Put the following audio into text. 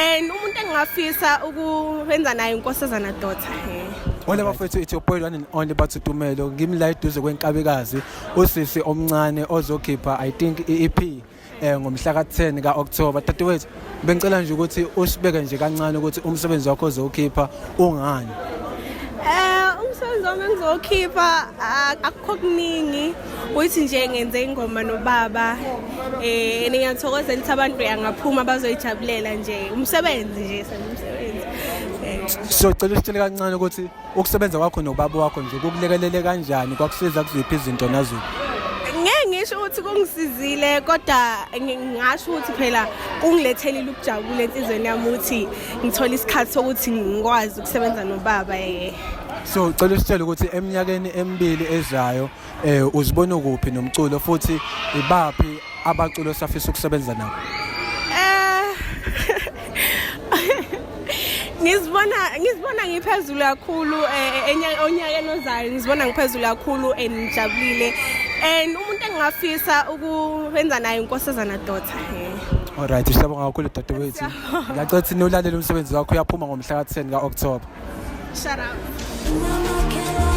and umuntu engingafisa ukwenza naye inkosazana daughter. Wale bafethu it's your boy one and only Batshutumelo. Ngimi la eduze kwenkabikazi usisi omncane ozokhipha I think iEP ngomhla ka-10 ka-October. Dadewethu bengicela nje ukuthi usibeke nje kancane ukuthi umsebenzi wakho ozokhipha ungani. Umsebenzi wami engizokhipha akukho kuningi uthi nje ngenze ingoma nobaba ngiyathokozela ukuthi abantu yangaphuma bazoyijabulela nje umsebenzi nje umsebenzi. So cela usitshele kancane ukuthi ukusebenza kwakho nobaba wakho nje kukulekelele kanjani kwakusiza kuziphi izinto nazo. Ngeke ngisho ukuthi kungisizile kodwa ngingasho ukuthi phela kungilethele ukujabula enhlizweni yami ukuthi ngithola isikhathi sokuthi ngikwazi ukusebenza nobaba. So cela usitshele ukuthi eminyakeni emibili ezayo uzibona kuphi nomculo futhi ibaphi abaculo osafisa ukusebenza nabo. Ngizibona ngiphezulu kakhulu onyakeni ozayo ngizibona ngiphezulu kakhulu engijabulile and umuntu engingafisa ukwenza naye inkosazana daughter. Alright, siyabonga kakhulu dadewethu. Ngiyacela ukuthi niwulalele umsebenzi wakho uyaphuma ngomhla ka-10 ka-October. Shout out.